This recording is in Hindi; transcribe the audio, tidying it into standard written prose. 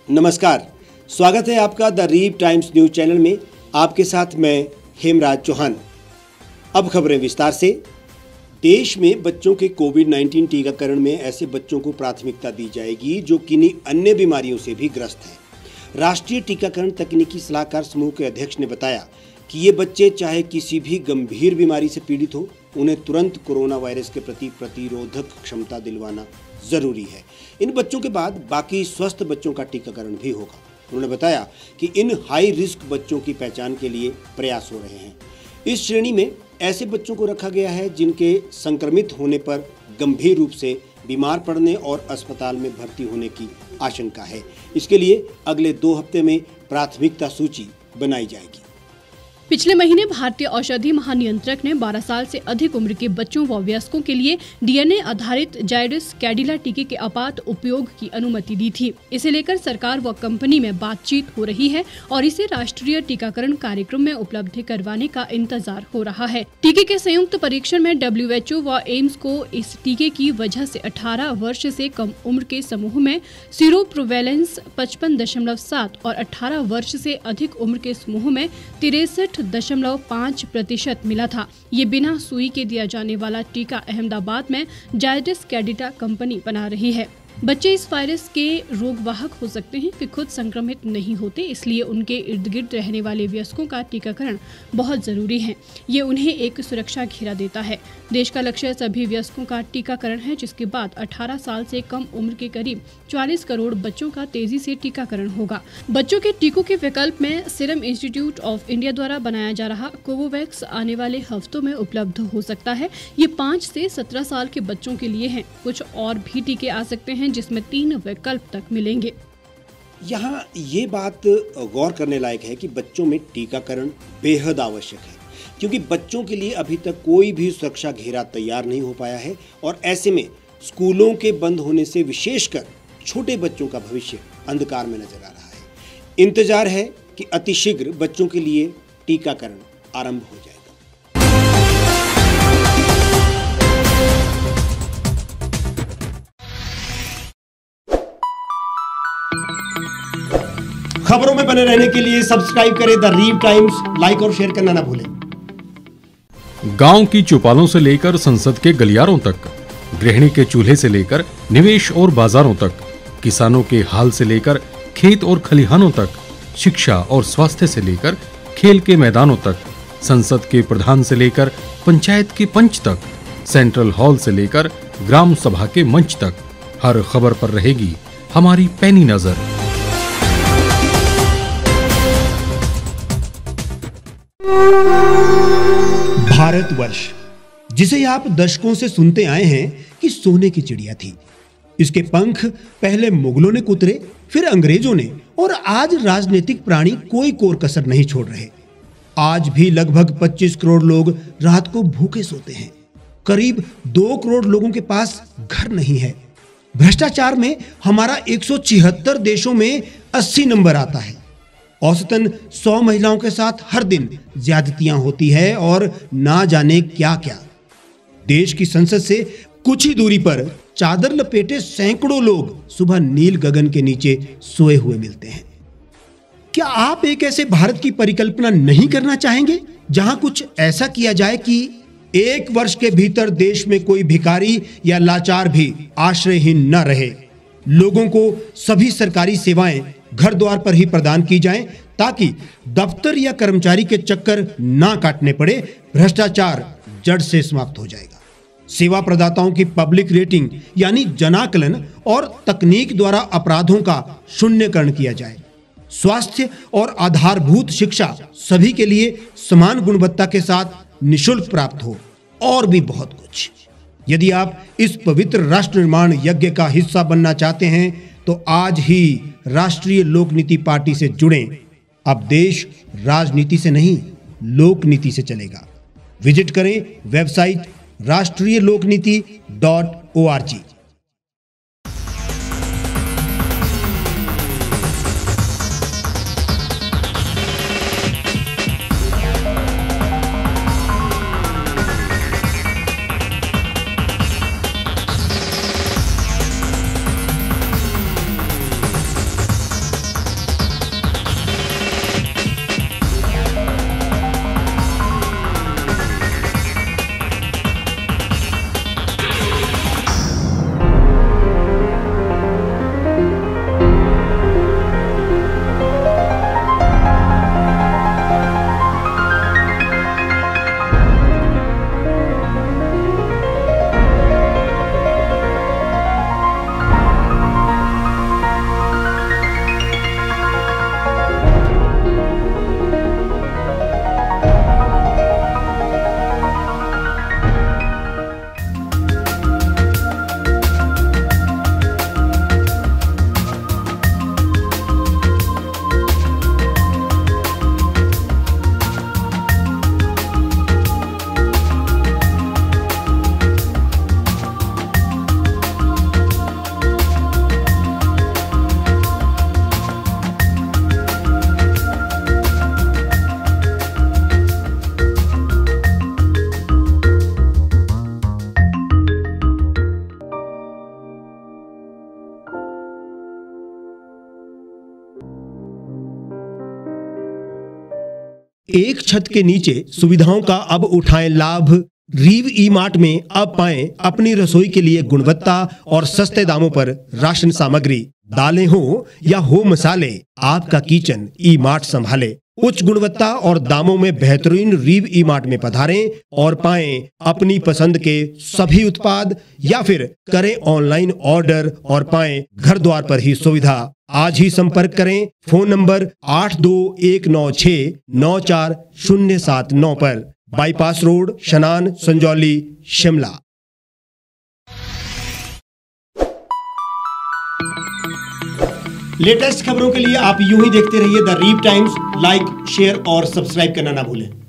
नमस्कार, स्वागत है आपका the reap times news channel में। आपके साथ मैं हेमराज चौहान। अब खबरें विस्तार से। देश में बच्चों के कोविड-19 टीकाकरण में ऐसे बच्चों को प्राथमिकता दी जाएगी जो किन्हीं अन्य बीमारियों से भी ग्रस्त हैं। राष्ट्रीय टीकाकरण तकनीकी सलाहकार समूह के अध्यक्ष ने बताया कि ये बच्चे चाहे किसी भी गंभीर बीमारी से पीड़ित हो, उन्हें तुरंत कोरोना वायरस के प्रति प्रतिरोधक क्षमता दिलवाना जरूरी है। इन बच्चों के बाद बाकी स्वस्थ बच्चों का टीकाकरण भी होगा। उन्होंने बताया कि इन हाई रिस्क बच्चों की पहचान के लिए प्रयास हो रहे हैं। इस श्रेणी में ऐसे बच्चों को रखा गया है जिनके संक्रमित होने पर गंभीर रूप से बीमार पड़ने और अस्पताल में भर्ती होने की आशंका है। इसके लिए अगले 2 हफ्ते में प्राथमिकता सूची बनाई जाएगी। पिछले महीने भारतीय औषधि महानियंत्रक ने 12 साल से अधिक उम्र के बच्चों व वयस्कों के लिए डीएनए आधारित जायडस कैडिला टीके के आपात उपयोग की अनुमति दी थी। इसे लेकर सरकार व कंपनी में बातचीत हो रही है और इसे राष्ट्रीय टीकाकरण कार्यक्रम में उपलब्ध करवाने का इंतजार हो रहा है। टीके के संयुक्त परीक्षण में WHO व एम्स को इस टीके की वजह से 18 वर्ष से कम उम्र के समूह में सीरो प्रोवेलेंस 55.7 और 18 वर्ष से अधिक उम्र के समूह में 63.5% मिला था। ये बिना सुई के दिया जाने वाला टीका अहमदाबाद में जायडस कैडिला कंपनी बना रही है। बच्चे इस वायरस के रोगवाहक हो सकते हैं, वे खुद संक्रमित नहीं होते, इसलिए उनके इर्द गिर्द रहने वाले वयस्कों का टीकाकरण बहुत जरूरी है। ये उन्हें एक सुरक्षा घेरा देता है। देश का लक्ष्य सभी वयस्कों का टीकाकरण है, जिसके बाद 18 साल से कम उम्र के करीब 40 करोड़ बच्चों का तेजी से टीकाकरण होगा। बच्चों के टीकों के विकल्प में सीरम इंस्टीट्यूट ऑफ इंडिया द्वारा बनाया जा रहा कोवोवैक्स आने वाले हफ्तों में उपलब्ध हो सकता है। ये 5 से 17 साल के बच्चों के लिए है। कुछ और भी टीके आ सकते हैं जिसमें 3 विकल्प तक मिलेंगे। यहाँ ये बात गौर करने लायक है कि बच्चों में टीकाकरण बेहद आवश्यक है, क्योंकि बच्चों के लिए अभी तक कोई भी सुरक्षा घेरा तैयार नहीं हो पाया है और ऐसे में स्कूलों के बंद होने से विशेषकर छोटे बच्चों का भविष्य अंधकार में नजर आ रहा है। इंतजार है कि अतिशीघ्र बच्चों के लिए टीकाकरण आरंभ हो जाएगा। खबरों में बने रहने के लिए सब्सक्राइब करें द रीप टाइम्स, लाइक और शेयर करना ना भूलें। गांव की चौपालों से लेकर संसद के गलियारों तक, गृहिणी के चूल्हे से लेकर निवेश और बाजारों तक, किसानों के हाल से लेकर खेत और खलिहानों तक, शिक्षा और स्वास्थ्य से लेकर खेल के मैदानों तक, संसद के प्रधान से लेकर पंचायत के पंच तक, सेंट्रल हॉल से लेकर ग्राम सभा के मंच तक, हर खबर पर रहेगी हमारी पैनी नजर। भारतवर्ष, जिसे आप दशकों से सुनते आए हैं कि सोने की चिड़िया थी, इसके पंख पहले मुगलों ने कुतरे, फिर अंग्रेजों ने, और आज राजनीतिक प्राणी कोई कोर कसर नहीं छोड़ रहे। आज भी लगभग 25 करोड़ लोग रात को भूखे सोते हैं। करीब 2 करोड़ लोगों के पास घर नहीं है। भ्रष्टाचार में हमारा 176 देशों में 80 नंबर आता है। औसतन 100 महिलाओं के साथ हर दिन ज्यादतियां होती है और ना जाने क्या क्या। देश की संसद से कुछ ही दूरी पर चादर लपेटे सैकड़ों लोग सुबह नील गगन के नीचे सोए हुए मिलते हैं। क्या आप एक ऐसे भारत की परिकल्पना नहीं करना चाहेंगे जहां कुछ ऐसा किया जाए कि 1 वर्ष के भीतर देश में कोई भिखारी या लाचार भी आश्रयहीन न रहे? लोगों को सभी सरकारी सेवाएं घर द्वार पर ही प्रदान की जाएं, ताकि दफ्तर या कर्मचारी के चक्कर ना काटने पड़े। भ्रष्टाचार जड़ से समाप्त हो जाएगा। सेवा प्रदाताओं की पब्लिक रेटिंग यानी जनाकलन और तकनीक द्वारा अपराधों का शून्यकरण किया जाए। स्वास्थ्य और आधारभूत शिक्षा सभी के लिए समान गुणवत्ता के साथ निःशुल्क प्राप्त हो, और भी बहुत कुछ। यदि आप इस पवित्र राष्ट्र निर्माण यज्ञ का हिस्सा बनना चाहते हैं तो आज ही राष्ट्रीय लोक नीति पार्टी से जुड़ें। अब देश राजनीति से नहीं, लोक नीति से चलेगा। विजिट करें वेबसाइट rashtriyalokniti.org। एक छत के नीचे सुविधाओं का अब उठाएं लाभ। रीव ई मार्ट में अब पाएं अपनी रसोई के लिए गुणवत्ता और सस्ते दामों पर राशन सामग्री। दालें हो या हो मसाले, आपका किचन ई मार्ट संभाले। उच्च गुणवत्ता और दामों में बेहतरीन रीव ई मार्ट में पधारें और पाएं अपनी पसंद के सभी उत्पाद, या फिर करें ऑनलाइन ऑर्डर और पाएं घर द्वार पर ही सुविधा। आज ही संपर्क करें फोन नंबर 8219694079 पर, बाईपास रोड, शनान, संजौली, शिमला। लेटेस्ट खबरों के लिए आप यूं ही देखते रहिए द रीव टाइम्स। लाइक, शेयर और सब्सक्राइब करना ना भूलें।